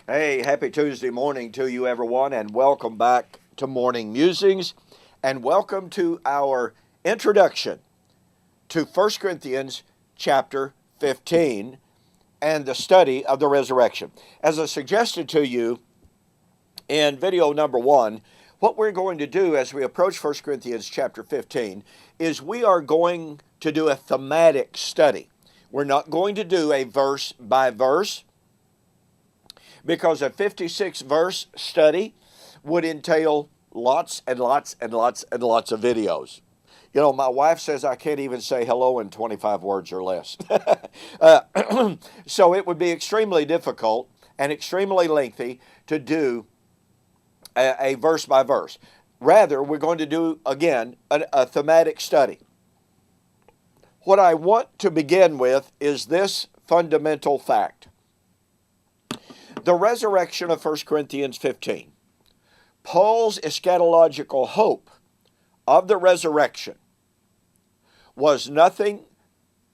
Hey, happy Tuesday morning to you, everyone, and welcome back to Morning Musings, and welcome to our introduction to 1 Corinthians chapter 15 and the study of the resurrection. As I suggested to you in video number 1, what we're going to do as we approach 1 Corinthians chapter 15 is we are going to do a thematic study. We're not going to do a verse by verse, because a 56-verse study would entail lots and lots and lots and lots of videos. You know, my wife says I can't even say hello in 25 words or less. So it would be extremely difficult and extremely lengthy to do a verse by verse. Rather, we're going to do, again, a thematic study. What I want to begin with is this fundamental fact. The resurrection of 1 Corinthians 15. Paul's eschatological hope of the resurrection was nothing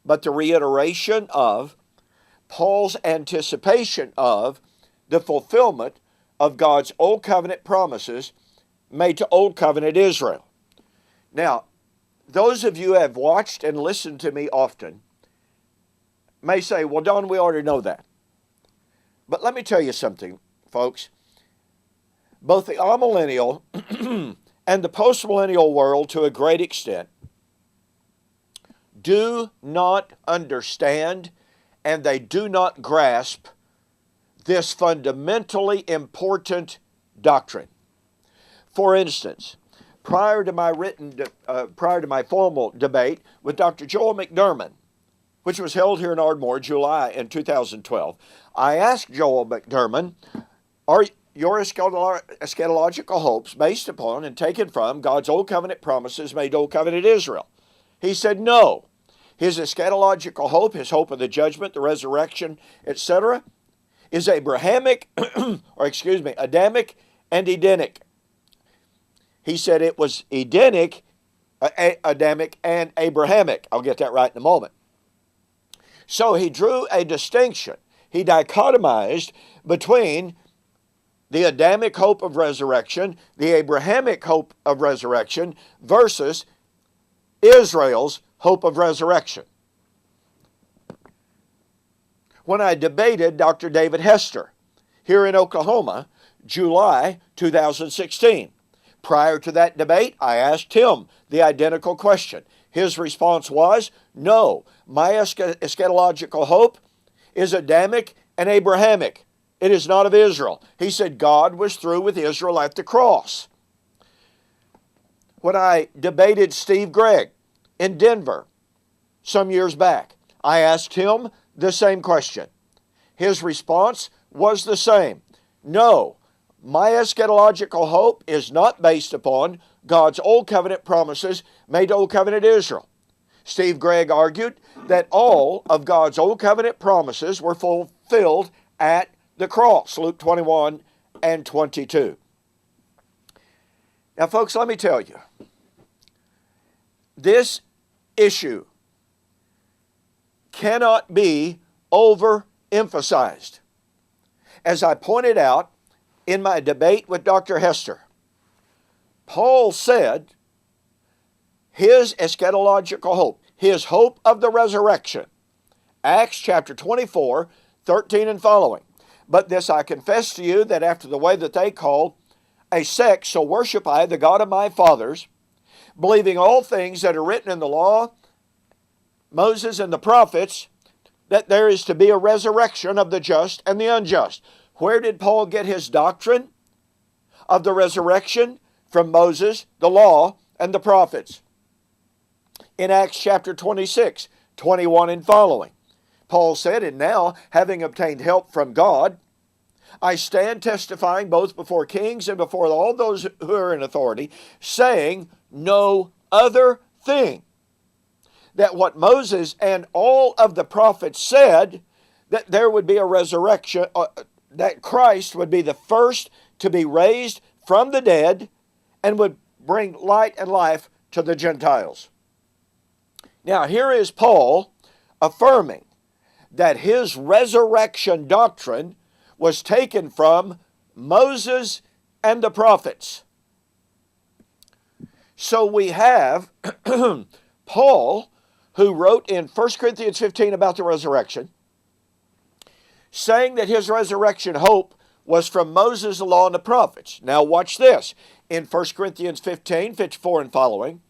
but the reiteration of Paul's anticipation of the fulfillment of God's Old Covenant promises made to Old Covenant Israel. Now, those of you who have watched and listened to me often may say, well, Don, we already know that. But let me tell you something, folks. Both the amillennial and the postmillennial world, to a great extent, do not understand and they do not grasp this fundamentally important doctrine. For instance, prior to my formal debate with Dr. Joel McDermott, which was held here in Ardmore, July in 2012, I asked Joel McDermott, are your eschatological hopes based upon and taken from God's Old Covenant promises made to Old Covenant Israel? He said no. His eschatological hope, his hope of the judgment, the resurrection, etc., is Adamic and Edenic. He said it was Edenic, Adamic, and Abrahamic. I'll get that right in a moment. So he drew a distinction. He dichotomized between the Adamic hope of resurrection, the Abrahamic hope of resurrection, versus Israel's hope of resurrection. When I debated Dr. David Hester here in Oklahoma, July 2016, prior to that debate, I asked him the identical question. His response was, no, my eschatological hope is Adamic and Abrahamic. It is not of Israel. He said God was through with Israel at the cross. When I debated Steve Gregg in Denver some years back, I asked him the same question. His response was the same. No, my eschatological hope is not based upon God's Old Covenant promises made to Old Covenant Israel. Steve Gregg argued that all of God's Old Covenant promises were fulfilled at the cross, Luke 21 and 22. Now, folks, let me tell you, this issue cannot be overemphasized. As I pointed out in my debate with Dr. Hester, Paul said his eschatological hope, his hope of the resurrection, Acts chapter 24, 13 and following. But this I confess to you, that after the way that they call a sect, so worship I the God of my fathers, believing all things that are written in the law, Moses and the prophets, that there is to be a resurrection of the just and the unjust. Where did Paul get his doctrine of the resurrection? From Moses, the law, and the prophets. In Acts chapter 26, 21 and following, Paul said, and now, having obtained help from God, I stand testifying both before kings and before all those who are in authority, saying no other thing, that what Moses and all of the prophets said, that there would be a resurrection, that Christ would be the first to be raised from the dead and would bring light and life to the Gentiles. Now, here is Paul affirming that his resurrection doctrine was taken from Moses and the prophets. So we have Paul, who wrote in 1 Corinthians 15 about the resurrection, saying that his resurrection hope was from Moses, the law, and the prophets. Now watch this. In 1 Corinthians 15, 54 and following,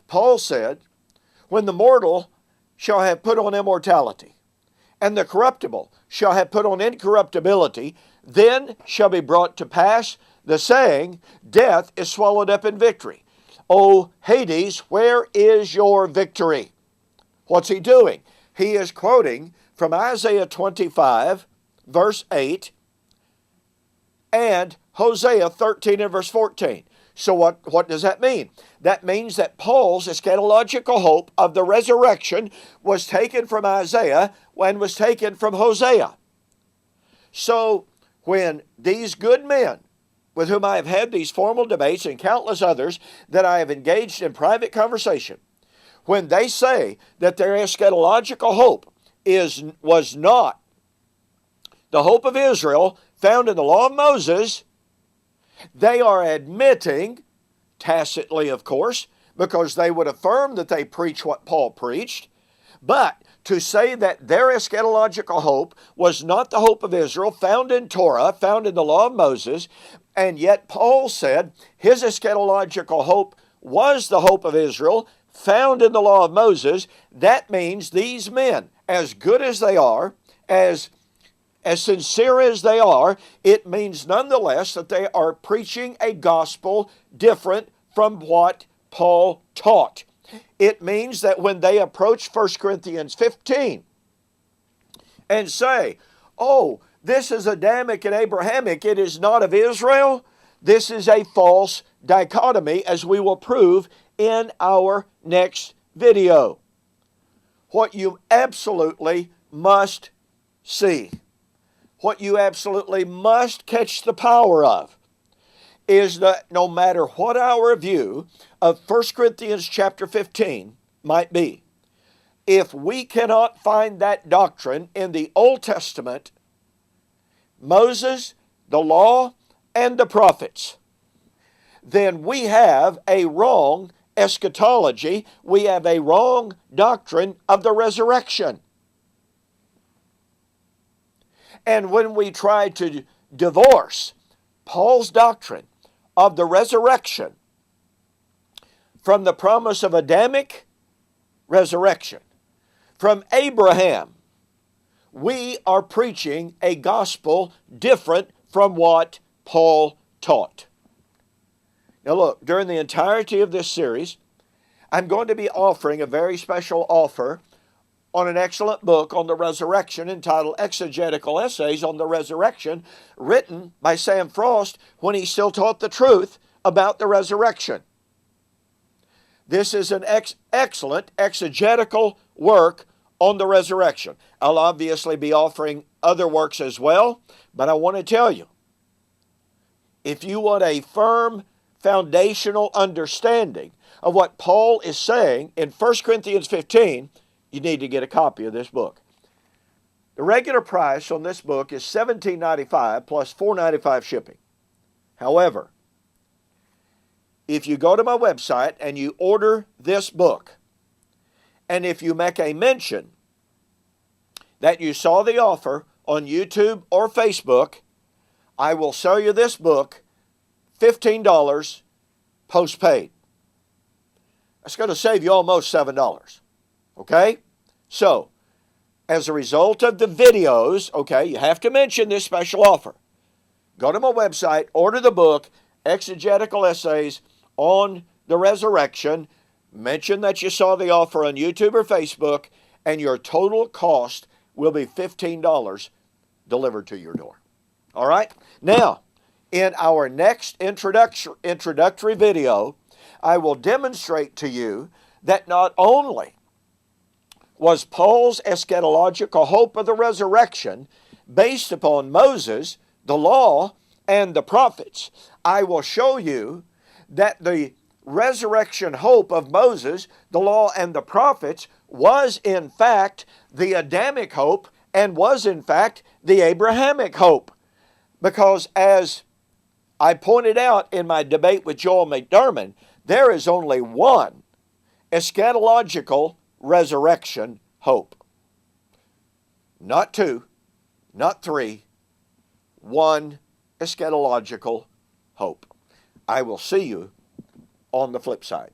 Paul said, when the mortal shall have put on immortality, and the corruptible shall have put on incorruptibility, then shall be brought to pass the saying, death is swallowed up in victory. O Hades, where is your victory? What's he doing? He is quoting from Isaiah 25, verse 8, and Hosea 13 and verse 14. So what does that mean? That means that Paul's eschatological hope of the resurrection was taken from Isaiah and was taken from Hosea. So when these good men, with whom I have had these formal debates and countless others that I have engaged in private conversation, when they say that their eschatological hope was not the hope of Israel found in the law of Moses, they are admitting, tacitly of course, because they would affirm that they preach what Paul preached, but to say that their eschatological hope was not the hope of Israel found in Torah, found in the law of Moses, and yet Paul said his eschatological hope was the hope of Israel found in the law of Moses, that means these men, as good as they are, as sincere as they are, it means nonetheless that they are preaching a gospel different from what Paul taught. It means that when they approach 1 Corinthians 15 and say, oh, this is Adamic and Abrahamic, it is not of Israel, this is a false dichotomy, as we will prove in our next video. What you absolutely must see, what you absolutely must catch the power of, is that no matter what our view of 1 Corinthians chapter 15 might be, if we cannot find that doctrine in the Old Testament, Moses, the law, and the prophets, then we have a wrong eschatology, we have a wrong doctrine of the resurrection. And when we try to divorce Paul's doctrine of the resurrection from the promise of Adamic resurrection, from Abraham, we are preaching a gospel different from what Paul taught. Now look, during the entirety of this series, I'm going to be offering a very special offer on an excellent book on the resurrection entitled Exegetical Essays on the Resurrection, written by Sam Frost when he still taught the truth about the resurrection. This is an excellent exegetical work on the resurrection. I'll obviously be offering other works as well, but I want to tell you, if you want a firm foundational understanding of what Paul is saying in 1 Corinthians 15, you need to get a copy of this book. The regular price on this book is $17.95 plus $4.95 shipping. However, if you go to my website and you order this book, and if you make a mention that you saw the offer on YouTube or Facebook, I will sell you this book $15 postpaid. That's going to save you almost $7. Okay? So, as a result of the videos, okay, you have to mention this special offer. Go to my website, order the book, Exegetical Essays on the Resurrection, mention that you saw the offer on YouTube or Facebook, and your total cost will be $15 delivered to your door. All right? Now, in our next introductory video, I will demonstrate to you that not only was Paul's eschatological hope of the resurrection based upon Moses, the law, and the prophets, I will show you that the resurrection hope of Moses, the law, and the prophets was in fact the Adamic hope and was in fact the Abrahamic hope. Because as I pointed out in my debate with Joel McDermott, there is only one eschatological resurrection hope. Not two, not three, one eschatological hope. I will see you on the flip side.